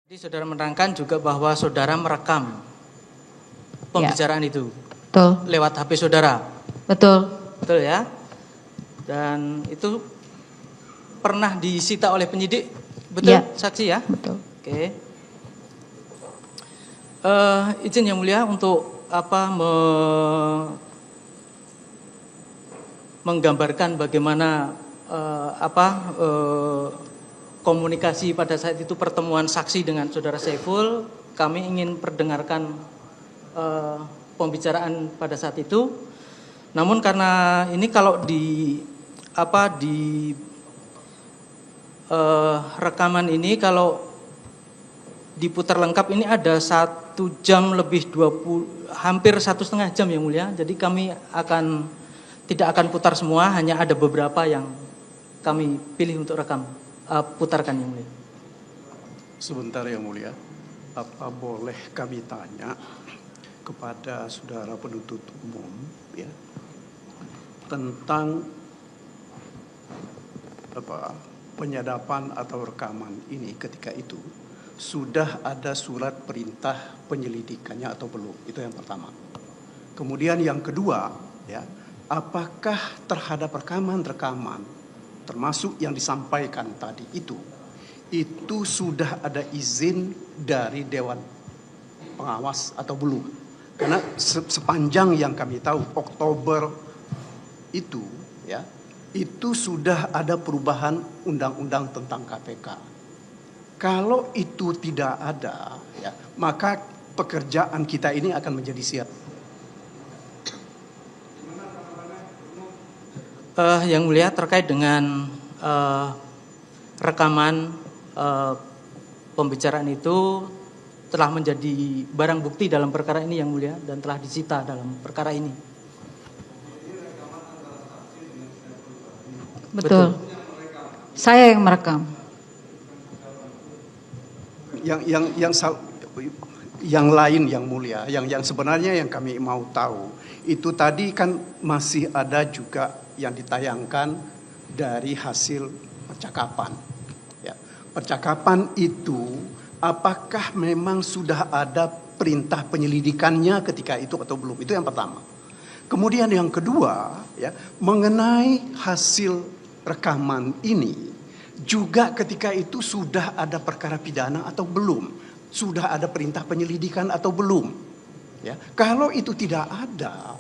Jadi saudara menerangkan juga bahwa saudara merekam pembicaraan itu. Betul. Lewat HP saudara. Betul. Betul ya? Dan itu pernah disita oleh penyidik, betul Ya. saksi ya? Betul. Oke. Izin yang mulia untuk menggambarkan bagaimana komunikasi pada saat itu, pertemuan saksi dengan saudara Saiful. Kami ingin perdengarkan pembicaraan pada saat itu. Namun karena ini kalau rekaman ini kalau diputar lengkap ini ada 1 jam lebih 20, hampir 1,5 jam yang mulia. Jadi kami tidak akan putar semua, hanya ada beberapa yang kami pilih untuk putarkan yang mulia. Sebentar yang mulia, apa boleh kami tanya kepada saudara penuntut umum ya tentang penyadapan atau rekaman ini ketika itu sudah ada surat perintah penyelidikannya atau belum? Itu yang pertama. Kemudian yang kedua ya, apakah terhadap rekaman-rekaman termasuk yang disampaikan tadi itu sudah ada izin dari Dewan Pengawas atau belum? Karena sepanjang yang kami tahu Oktober itu ya, itu sudah ada perubahan undang-undang tentang KPK. Kalau itu tidak ada ya, maka pekerjaan kita ini akan menjadi sia. Yang mulia, terkait dengan rekaman pembicaraan itu telah menjadi barang bukti dalam perkara ini yang mulia, dan telah disita dalam perkara ini. Betul. Saya yang merekam. Yang lain yang mulia, yang sebenarnya yang kami mau tahu itu tadi kan masih ada juga yang ditayangkan dari hasil percakapan. Ya, percakapan itu apakah memang sudah ada perintah penyelidikannya ketika itu atau belum? Itu yang pertama. Kemudian yang kedua, ya, mengenai hasil rekaman ini juga ketika itu sudah ada perkara pidana atau belum? Sudah ada perintah penyelidikan atau belum? Ya, kalau itu tidak ada,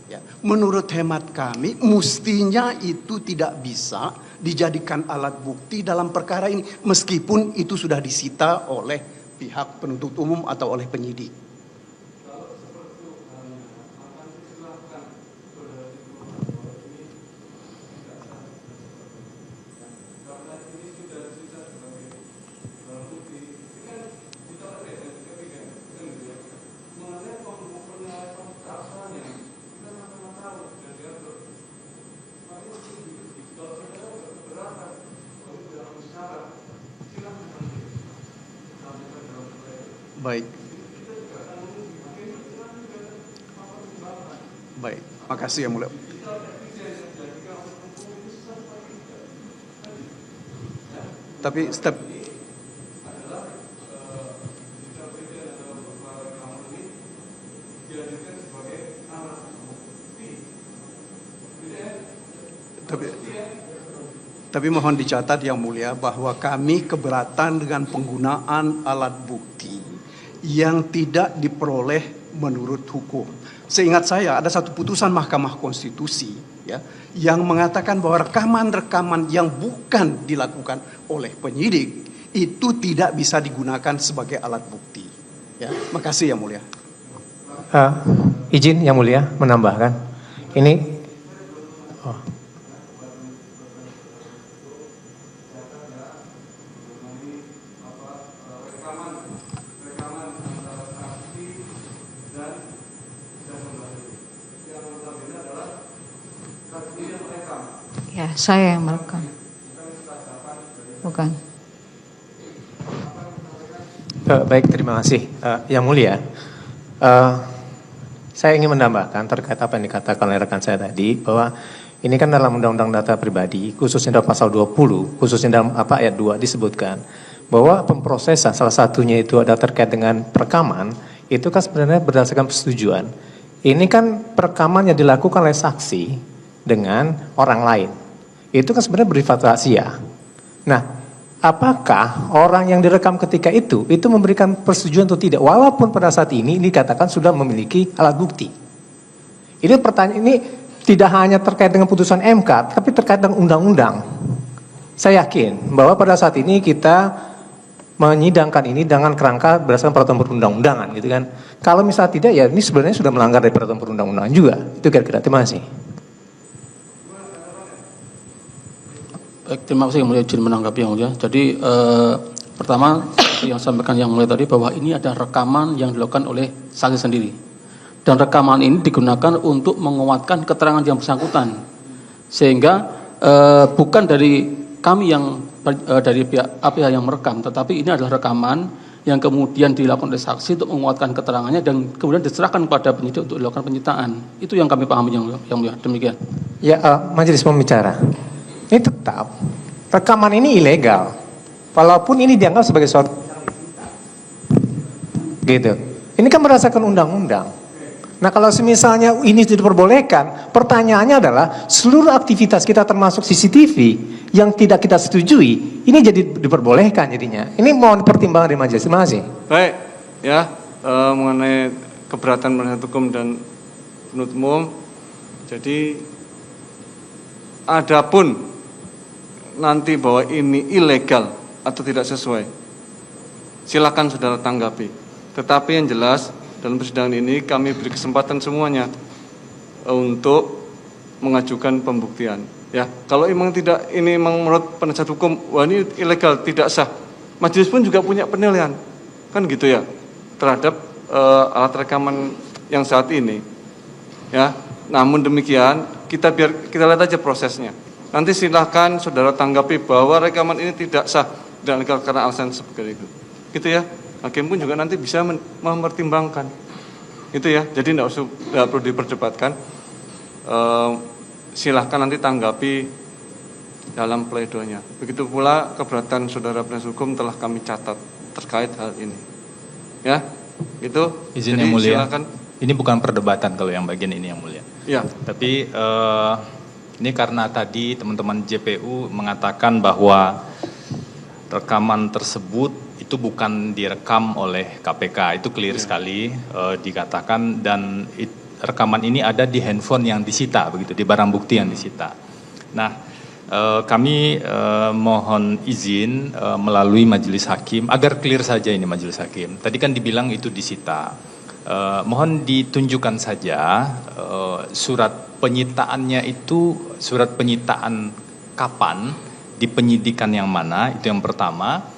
ya, menurut hemat kami mestinya itu tidak bisa dijadikan alat bukti dalam perkara ini meskipun itu sudah disita oleh pihak penuntut umum atau oleh penyidik. Baik, makasih yang mulia. Tapi mohon dicatat yang mulia bahwa kami keberatan dengan penggunaan alat bukti yang tidak diperoleh menurut hukum. Seingat saya ada satu putusan Mahkamah Konstitusi ya yang mengatakan bahwa rekaman-rekaman yang bukan dilakukan oleh penyidik itu tidak bisa digunakan sebagai alat bukti. Ya, makasih yang mulia. Izin yang mulia menambahkan. Ini Ya, saya yang merekam. Bukan. Baik, terima kasih. Yang mulia, saya ingin menambahkan terkait apa yang dikatakan oleh rekan saya tadi, bahwa ini kan dalam Undang-Undang Data Pribadi, khususnya dalam pasal 20, khususnya dalam ayat 2 disebutkan bahwa pemprosesan salah satunya itu ada terkait dengan perekaman, itu kan sebenarnya berdasarkan persetujuan. Ini kan perekaman yang dilakukan oleh saksi dengan orang lain. Itu kan sebenarnya bersifat rahasia. Nah, apakah orang yang direkam ketika itu memberikan persetujuan atau tidak? Walaupun pada saat ini dikatakan sudah memiliki alat bukti. Ini pertanyaan ini tidak hanya terkait dengan putusan MK, tapi terkait dengan undang-undang. Saya yakin bahwa pada saat ini kita menyidangkan ini dengan kerangka berdasarkan peraturan perundang-undangan gitu kan. Kalau misalnya tidak ya ini sebenarnya sudah melanggar dari peraturan perundang-undangan juga. Itu kira-kira. Terima kasih. Baik, terima kasih yang mulia, izin menanggapi yang mulia. Jadi pertama yang sampaikan yang mulia tadi bahwa ini ada rekaman yang dilakukan oleh saksi sendiri. Dan rekaman ini digunakan untuk menguatkan keterangan yang bersangkutan. Sehingga bukan dari kami yang dari pihak yang merekam, tetapi ini adalah rekaman yang kemudian dilakukan oleh saksi untuk menguatkan keterangannya dan kemudian diserahkan kepada penyidik untuk dilakukan penyitaan. Itu yang kami pahami yang mulia. Demikian. Ya, majelis pembicara. Ini tetap rekaman ini ilegal. Walaupun ini dianggap sebagai suatu gitu. Ini kan berdasarkan undang-undang. Nah, kalau misalnya ini diperbolehkan, pertanyaannya adalah seluruh aktivitas kita termasuk CCTV yang tidak kita setujui, ini jadi diperbolehkan jadinya. Ini mohon pertimbangan dari majelis. Terima kasih. Baik, ya mengenai keberatan penasihat hukum dan penuntut umum. Jadi, adapun nanti bahwa ini ilegal atau tidak sesuai, silakan saudara tanggapi. Tetapi yang jelas dalam persidangan ini kami beri kesempatan semuanya untuk mengajukan pembuktian. Ya, kalau memang tidak, ini memang menurut penasihat hukum, wah ini ilegal, tidak sah. Majelis pun juga punya penilaian, kan gitu ya, terhadap alat rekaman yang saat ini. Ya, namun demikian kita lihat aja prosesnya. Nanti silahkan saudara tanggapi bahwa rekaman ini tidak sah dan legal karena alasan seperti itu. Gitu ya. Hakim pun juga nanti bisa mempertimbangkan. Gitu ya. Jadi tidak perlu diperdebatkan. Silahkan nanti tanggapi dalam pledoinya. Begitu pula keberatan saudara penasihat hukum telah kami catat terkait hal ini. Ya, gitu. Izin jadi yang mulia. silakan. Ini bukan perdebatan kalau yang bagian ini yang mulia. Ya. Tapi ini karena tadi teman-teman JPU mengatakan bahwa rekaman tersebut itu bukan direkam oleh KPK. Itu clear sekali dikatakan, dan rekaman ini ada di handphone yang disita, begitu, di barang bukti yang disita. Nah, kami mohon izin melalui majelis hakim agar clear saja ini majelis hakim. Tadi kan dibilang itu disita. Mohon ditunjukkan saja surat penyitaannya itu, surat penyitaan kapan, di penyidikan yang mana, itu yang pertama.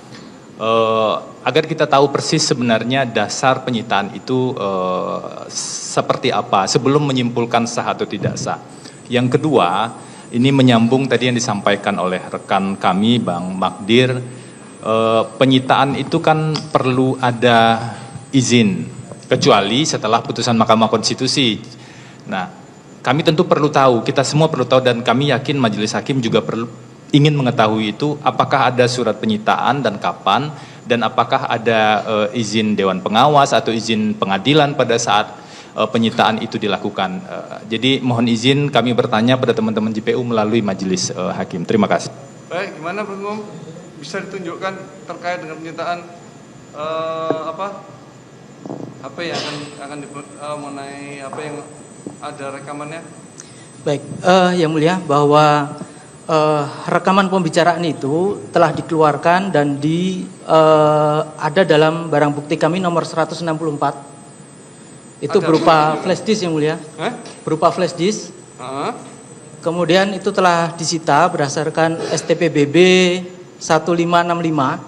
Agar kita tahu persis sebenarnya dasar penyitaan itu seperti apa sebelum menyimpulkan sah atau tidak sah. Yang kedua, ini menyambung tadi yang disampaikan oleh rekan kami Bang Magdir, penyitaan itu kan perlu ada izin, kecuali setelah putusan Mahkamah Konstitusi. Nah, kami tentu perlu tahu, kita semua perlu tahu, dan kami yakin majelis hakim juga ingin mengetahui itu, apakah ada surat penyitaan dan kapan, dan apakah ada izin Dewan Pengawas atau izin pengadilan pada saat penyitaan itu dilakukan. Jadi mohon izin kami bertanya pada teman-teman JPU melalui majelis hakim. Terima kasih. Baik, gimana Bang Umum? Bisa ditunjukkan terkait dengan penyitaan HP yang akan mengenai apa yang ada rekamannya? Baik, yang mulia, bahwa rekaman pembicaraan itu telah dikeluarkan dan ada dalam barang bukti kami nomor 164. Itu ada berupa flash disk yang mulia. Berupa flash disk. Kemudian itu telah disita berdasarkan STPBB 1565.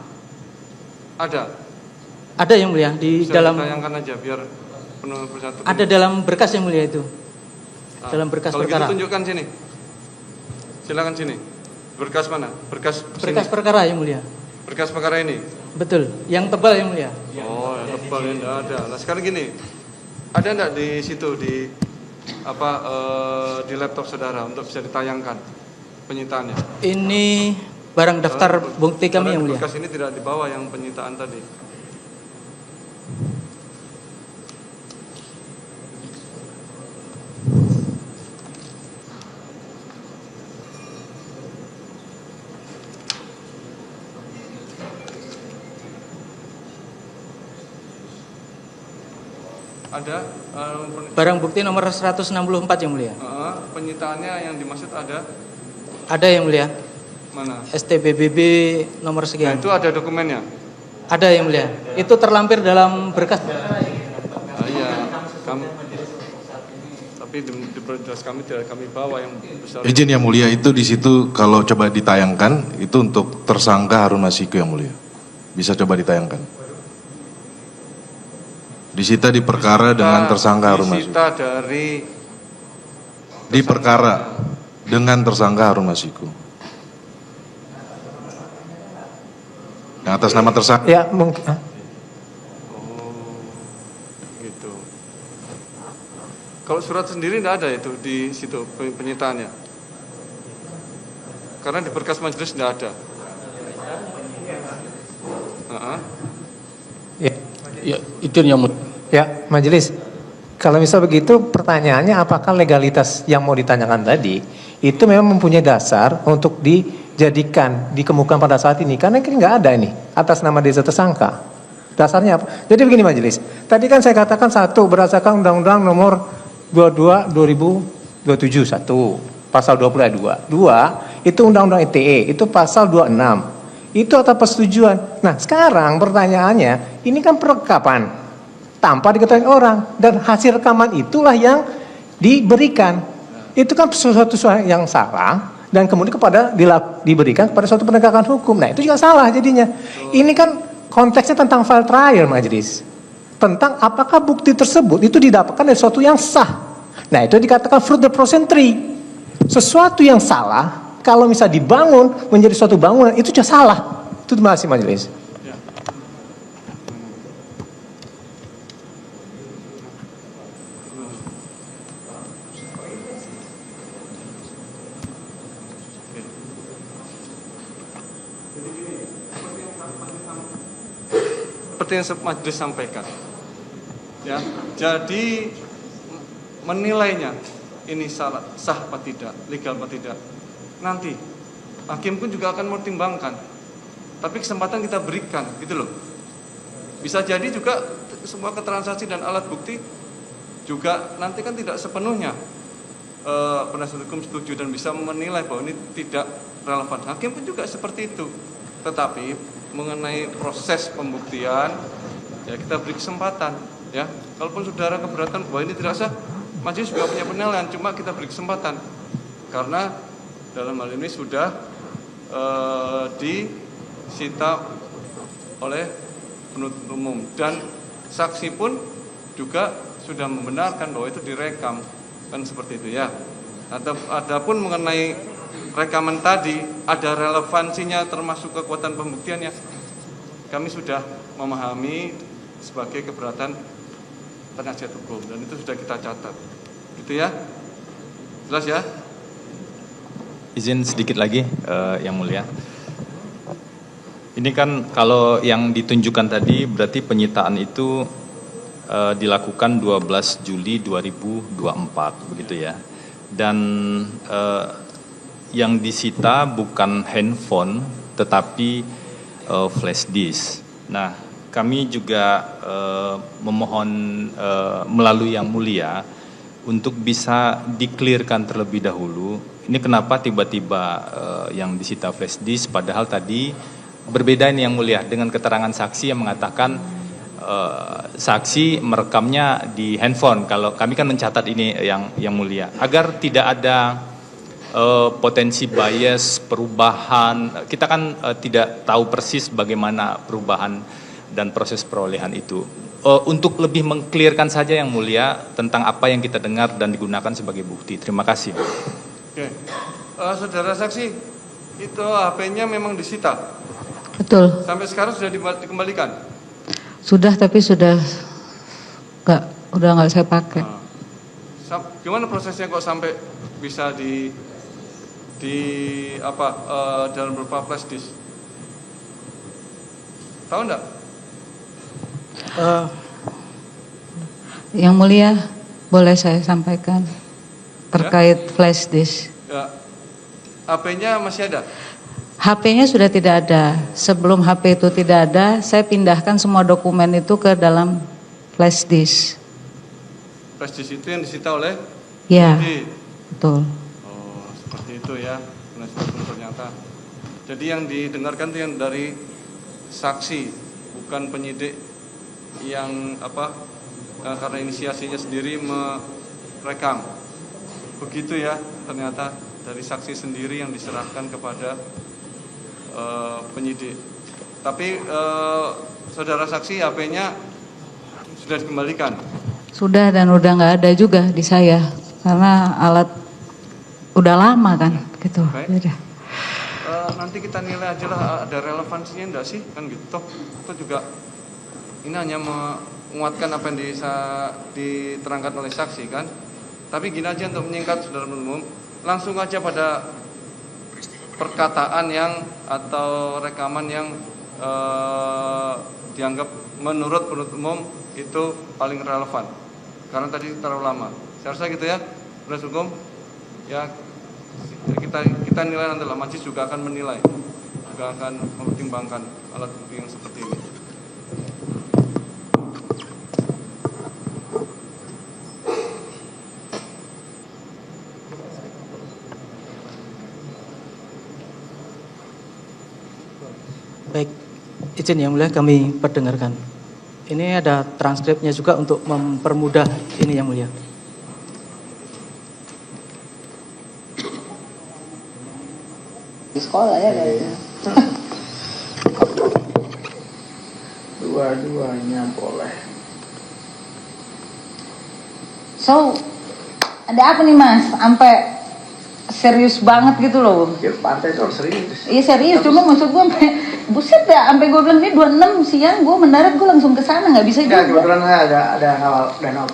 Ada yang mulia di bisa dalam. Tayangkan aja biar penuh persatu. Ada dalam berkas yang mulia itu. Dalam berkas kalau perkara. Kalau gitu tunjukkan sini. Silakan sini. Berkas mana? Berkas perkara yang mulia. Berkas perkara ini. Betul. Yang tebal yang mulia. Oh, yang tebal ini ada. Nah, sekarang gini. Ada enggak di situ di di laptop saudara untuk bisa ditayangkan penyitaannya? Ini barang daftar bukti kami yang Di mulia. berkas ini tidak dibawa yang penyitaan tadi. Ada Barang bukti nomor 164 yang mulia. penyitaannya yang dimaksud ada Ada yang mulia. mana? STBBB nomor Nah, sekian. itu ada dokumennya. Ada yang mulia. Itu terlampir dalam berkas. Iya, kami. Tapi di berkas kami tidak kami bawa yang besar. Izin yang mulia, itu di situ kalau coba ditayangkan itu untuk tersangka Harun Masiku yang mulia. Bisa coba ditayangkan. Disita di perkara dengan tersangka Harun Masiku. Disita dari Di perkara dengan tersangka Harun Masiku. Yang atas nama tersangka. Ya mungkin. gitu. Kalau surat sendiri tidak ada itu di situ penyitaannya. Karena di berkas majelis tidak ada. Ya, Ya, izin yang mulia. ya majelis. Kalau misal begitu pertanyaannya apakah legalitas yang mau ditanyakan tadi itu memang mempunyai dasar untuk dijadikan dikemukakan pada saat ini, karena kan nggak ada ini atas nama desa tersangka. Dasarnya apa? Jadi begini majelis. Tadi kan saya katakan satu berdasarkan Undang-Undang Nomor 22 2027 satu pasal 20 ayat 2. Dua itu Undang-Undang ITE itu pasal 26. Itu atas persetujuan. Nah sekarang pertanyaannya ini kan perlengkapan tanpa diketahui orang, dan hasil rekaman itulah yang diberikan. Itu kan sesuatu yang salah dan kemudian diberikan kepada suatu penegakan hukum. Nah itu juga salah jadinya. Ini kan konteksnya tentang file trial majelis, tentang apakah bukti tersebut itu didapatkan dari sesuatu yang sah. Nah itu dikatakan fruit the prosentry. Sesuatu yang salah kalau misal dibangun menjadi suatu bangunan itu juga salah. Itu terima kasih majelis. Seperti yang majelis sampaikan. Ya, jadi menilainya ini sah apa tidak, legal apa tidak. Nanti hakim pun juga akan mempertimbangkan. Tapi kesempatan kita berikan, gitu loh. Bisa jadi juga semua keterangan saksi dan alat bukti juga nanti kan tidak sepenuhnya penasihat hukum setuju dan bisa menilai bahwa ini tidak relevan. Hakim pun juga seperti itu. Tetapi mengenai proses pembuktian ya kita beri kesempatan ya. Kalaupun saudara keberatan bahwa ini tidak sah, majelis juga punya penilaian, cuma kita beri kesempatan karena dalam hal ini sudah disita oleh penuntut umum dan saksi pun juga sudah membenarkan bahwa itu direkam, kan seperti itu ya. Adapun mengenai rekaman tadi ada relevansinya termasuk kekuatan pembuktiannya, kami sudah memahami sebagai keberatan penasihat hukum dan itu sudah kita catat, gitu ya. Jelas ya? Izin sedikit lagi yang mulia. Ini kan kalau yang ditunjukkan tadi berarti penyitaan itu dilakukan 12 Juli 2024 begitu ya. Dan yang disita bukan handphone tetapi flash disk. Nah, kami juga memohon melalui yang mulia untuk bisa di-clearkan terlebih dahulu. Ini kenapa tiba-tiba yang disita flash disk padahal tadi berbeda ini yang mulia dengan keterangan saksi yang mengatakan saksi merekamnya di handphone. Kalau kami kan mencatat ini yang mulia agar tidak ada potensi bias perubahan. Kita kan tidak tahu persis bagaimana perubahan dan proses perolehan itu. Untuk lebih mengklirkan saja yang mulia tentang apa yang kita dengar dan digunakan sebagai bukti. Terima kasih. Oke. Saudara saksi, itu HP-nya memang disita. Betul. Sampai sekarang sudah dikembalikan. Sudah, tapi udah nggak saya pakai. Gimana prosesnya kok sampai bisa di dalam beberapa flash disk. Tahu enggak? Yang mulia, boleh saya sampaikan terkait flash disk. Ya. HP-nya masih ada? HP-nya sudah tidak ada. Sebelum HP itu tidak ada, saya pindahkan semua dokumen itu ke dalam flash disk. Flash disk itu yang disita oleh Ya, penyidik. betul. Oh, seperti itu ya. Penasihat hukum ternyata. Jadi yang didengarkan itu yang dari saksi, bukan penyidik yang karena inisiasinya sendiri merekam. Begitu ya, ternyata dari saksi sendiri yang diserahkan kepada penyidik. Tapi saudara saksi HP-nya sudah dikembalikan. Sudah dan udah nggak ada juga di saya karena alat udah lama kan gitu. Baik. Beda. Nanti kita nilai aja lah ada relevansinya enggak sih kan gitu. Toh itu juga ini hanya menguatkan apa yang diterangkan oleh saksi kan. Tapi gini aja untuk menyingkat saudara umum, langsung aja pada perkataan yang atau rekaman yang dianggap menurut penuntut umum itu paling relevan karena tadi terlalu lama. Saya rasa gitu ya, penuntut hukum ya kita nilai nanti lah, majelis juga akan menilai, juga akan mempertimbangkan alat bukti yang seperti ini. Baik, izin yang mulia kami perdengarkan. Ini ada transkripnya juga untuk mempermudah ini yang mulia. Di sekolah ya kayaknya. Dua-duanya boleh. So, ada apa nih Mas? Sampai serius banget gitu loh. Ya partai itu harus serius. Iya serius, cuma maksud gue sampai buset ya, sampai gue bilang ini 26 siang gue mendarat gue langsung ke sana, nggak bisa Enggak, juga. kebetulan ada awal dan awal.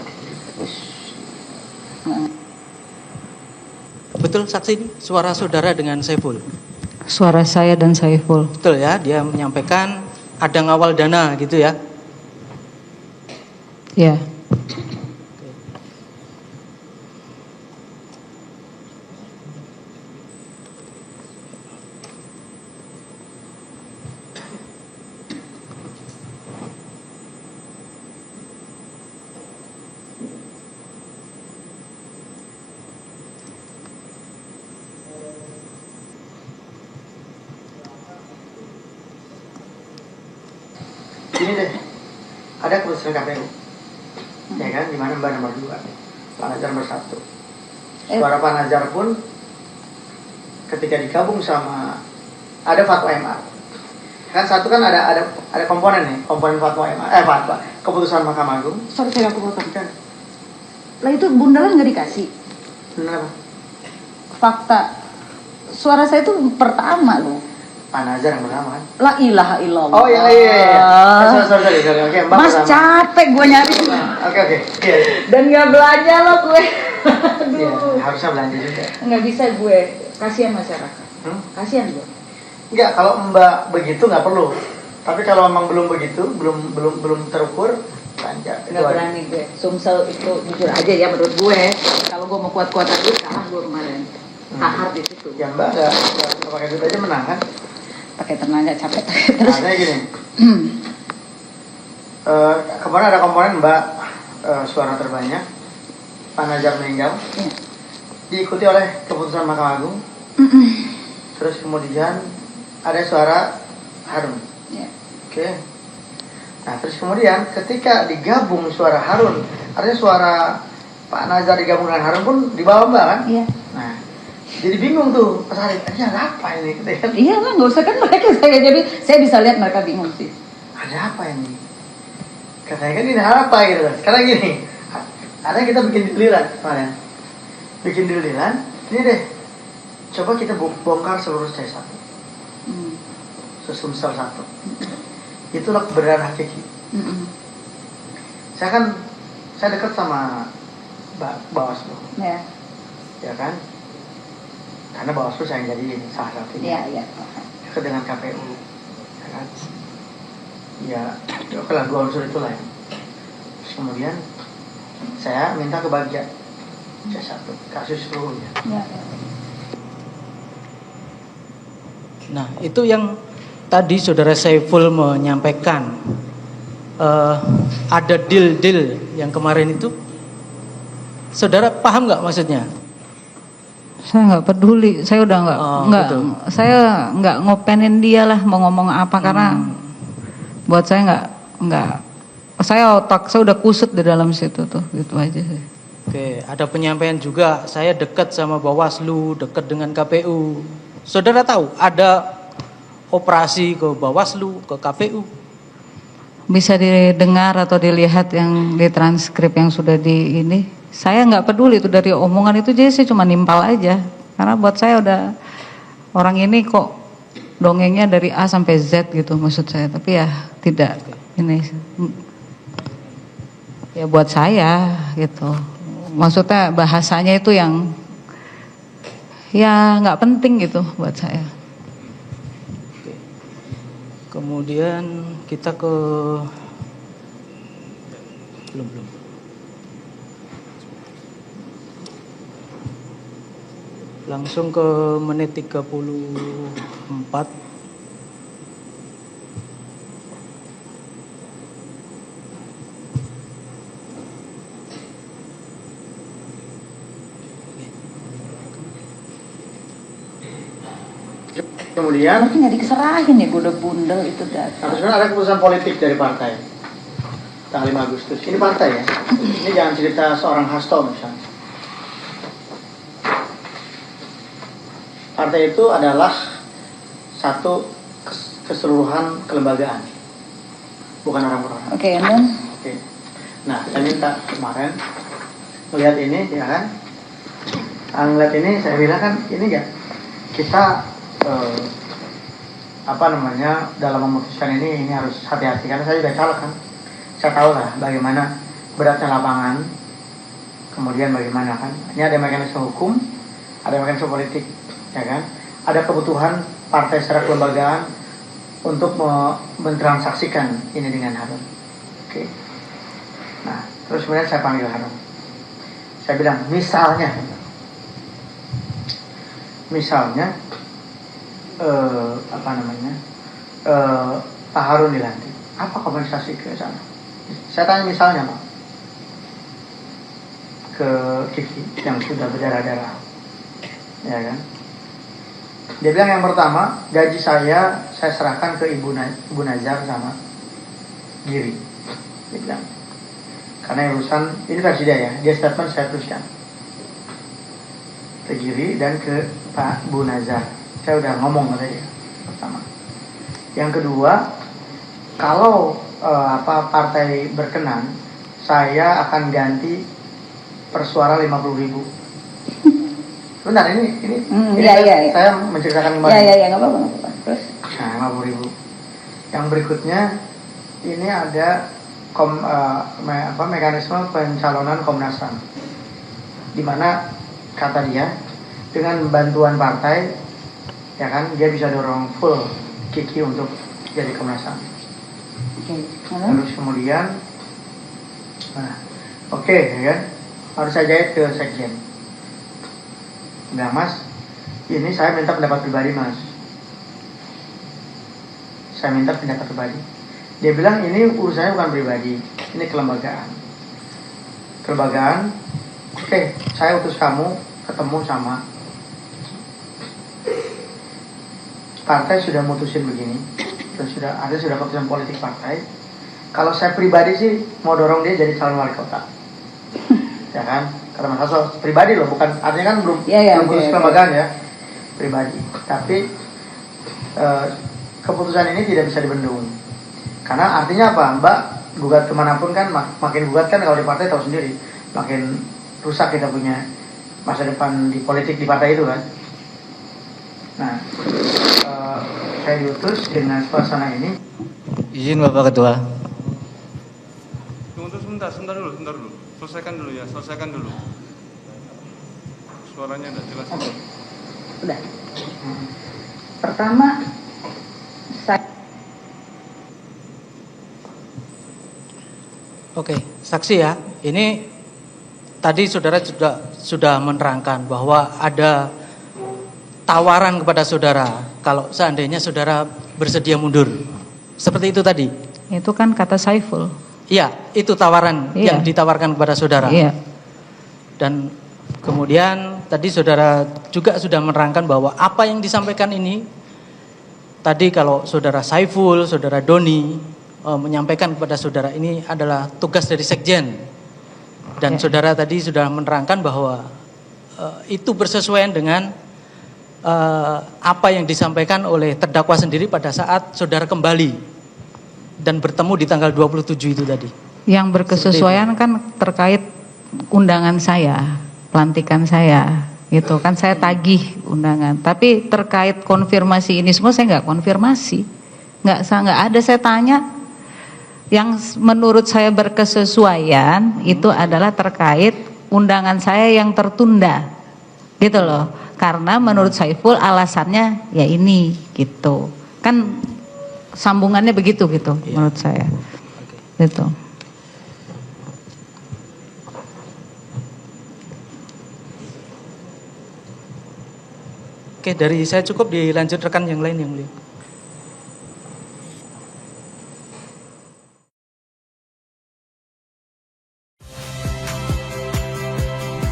Betul saksi ini suara saudara dengan Saiful. Suara saya dan Saiful. Betul ya, dia menyampaikan ada ngawal dana gitu ya. Ya. Ini deh, ada keputusan KPU, ya kan, di mana Mbak nomor 2, Pak Nazar nomor 1. Suara Pak Nazar pun ketika digabung sama ada fatwa MA, kan satu kan ada komponen nih, komponen fatwa MA, fatwa keputusan Mahkamah Agung. Sorry saya aku potong kan. Lah itu bundaran nggak dikasih. Benar apa? Fakta suara saya itu pertama loh. Pak Nazar yang pertama kan? La ilaha illallah. Oh iya. Sorry. Oke, Mbak Mas pertama. capek gue nyari. Oke. Iya. Dan nggak belanja loh gue. Iya, Aduh. harusnya belanja juga. Nggak bisa gue. Kasihan masyarakat. Kasihan gue. Enggak, kalau Mbak begitu nggak perlu. Tapi kalau memang belum begitu, belum terukur, belanja. Nggak berani gue. Sumsel itu jujur aja ya menurut gue. Kalau gue mau kuat-kuatan gue kalah gue kemarin. Hard di situ. Ya Mbak nggak pakai duit aja menang kan? Pakai tenaga capek terus. Nah, gini. Kemarin ada komponen Mbak suara terbanyak, Pak Nazar meninggal, Ya. diikuti oleh keputusan Mahkamah Agung. Terus kemudian ada suara Harun. Ya. Oke. Nah terus kemudian ketika digabung suara Harun, artinya suara Pak Nazar digabung dengan Harun pun di bawah Mbak kan? Iya. Nah jadi bingung tuh Pak Sarif, ini ada apa ini? Kan? Iya lah, nggak usah kan mereka jadi saya bisa lihat mereka bingung sih. Ada apa ini? Katanya kan ini apa gitu. Sekarang gini, ada kita bikin dililan kemarin. Bikin dililan, ini deh. Coba kita bongkar seluruh C1. Sumsel 1. Itulah kebenaran hakiki. Saya dekat sama Bawaslu. Ya. Ya kan? karena Bawaslu saya jadi salah satunya. Iya. Dekat dengan KPU, ya kan? Ya, oke lah, 2 unsur itulah ya. Terus kemudian saya minta kebagian C1 kasus seluruhnya. Ya. Nah, itu yang tadi Saudara Saiful menyampaikan, ada deal-deal yang kemarin itu, Saudara paham nggak maksudnya? Saya nggak peduli, saya udah gitu. saya nggak ngopenin dia lah mau ngomong apa karena buat saya saya udah kusut di dalam situ tuh, gitu aja sih. Oke, ada penyampaian juga, saya dekat sama Bawaslu, dekat dengan KPU. Saudara tahu ada operasi ke Bawaslu, ke KPU? Bisa didengar atau dilihat yang di transkrip yang sudah di ini. Saya nggak peduli itu dari omongan itu, jadi saya cuma nimpal aja. Karena buat saya udah orang ini kok dongengnya dari A sampai Z gitu maksud saya. Tapi ya tidak ini. Ya buat saya gitu. Maksudnya bahasanya itu yang ya nggak penting gitu buat saya. Kemudian kita ke belum. Langsung ke menit 34. Kemudian Berarti nggak dikeserahin ya, gue udah bundel itu data. sebenarnya ada keputusan politik dari partai tanggal 5 Agustus. Ini partai ya. Ini jangan cerita seorang Hasto misalnya. Partai itu adalah satu keseluruhan kelembagaan, bukan orang per orang. Oke, and then? Oke. Nah, saya minta kemarin melihat ini, ya kan? Ngeliat ini, saya bilang kan, ini enggak kita dalam memutuskan ini harus hati-hati karena saya juga caleg kan. Saya tahu lah bagaimana beratnya lapangan, kemudian bagaimana kan. Ini ada mekanisme hukum, ada mekanisme politik, ya kan. Ada kebutuhan partai secara kelembagaan untuk mentransaksikan ini dengan Harun. Oke. Nah, terus kemudian saya panggil Harun. Saya bilang, misalnya Pak Harun dilantik, apa kompensasi ke sana? Saya tanya misalnya Pak, ke Kiki yang sudah berdarah-darah, ya kan? Dia bilang yang pertama, gaji saya serahkan ke Ibu Nazar sama Giri. Dia bilang, karena urusan ini versi dia statement saya teruskan ke Giri dan ke Pak Bu Nazar. Saya udah ngomong sama dia pertama. Yang kedua, kalau partai berkenan, saya akan ganti per suara 50.000. Bentar, ini Iya. saya menceritakan kemarin. Iya, nggak apa-apa. Terus? Nah, 50.000. Yang berikutnya, ini ada mekanisme pencalonan Komnas HAM, di mana kata dia dengan bantuan partai, ya kan, dia bisa dorong full Kiki untuk jadi Komnas HAM. Terus kemudian, ya kan, harus saya jahit ke sekjen. Bilang, Mas, ini saya minta pendapat pribadi, Mas. Saya minta pendapat pribadi. Dia bilang ini urusannya bukan pribadi, ini kelembagaan. Oke, saya utus kamu ketemu sama partai, sudah mutusin begini, dan sudah keputusan politik partai. Kalau saya pribadi sih mau dorong dia jadi calon wali kota, ya kan? Karena Mas Hasto pribadi loh, bukan artinya kan belum putus kelembagaan ya, pribadi. Tapi keputusan ini tidak bisa dibendung. Karena artinya apa, Mbak? Gugat kemanapun kan, makin gugat kan kalau di partai tahu sendiri, makin rusak kita punya masa depan di politik di partai itu kan. Nah, saya diutus dengan suasana ini. Izin Bapak Ketua. Tunggu sebentar dulu. Selesaikan dulu. Suaranya tidak jelas. Udah. Pertama, Oke, saksi ya. Ini tadi saudara sudah menerangkan bahwa ada tawaran kepada saudara kalau seandainya saudara bersedia mundur. Seperti itu tadi. itu kan kata Saiful. Iya, itu tawaran yang ditawarkan kepada saudara. Iya. Dan kemudian tadi saudara juga sudah menerangkan bahwa apa yang disampaikan ini tadi kalau saudara Saiful, saudara Doni menyampaikan kepada saudara ini adalah tugas dari sekjen. Dan saudara tadi sudah menerangkan bahwa itu bersesuaian dengan apa yang disampaikan oleh terdakwa sendiri pada saat saudara kembali dan bertemu di tanggal 27 itu tadi. Yang berkesesuaian kan terkait undangan saya, pelantikan saya, gitu kan saya tagih undangan. Tapi terkait konfirmasi ini semua saya nggak konfirmasi, nggak ada saya tanya. Yang menurut saya berkesesuaian itu adalah terkait undangan saya yang tertunda, gitu loh. Karena menurut Saiful alasannya ya ini, gitu. Kan sambungannya begitu gitu, menurut saya, gitu. Oke, dari saya cukup, dilanjut rekan yang lain yang mulia.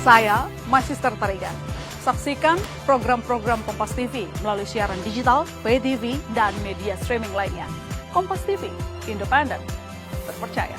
Saya Magister Tarigan. Saksikan program-program Kompas TV melalui siaran digital, pay TV, dan media streaming lainnya. Kompas TV, independen, terpercaya.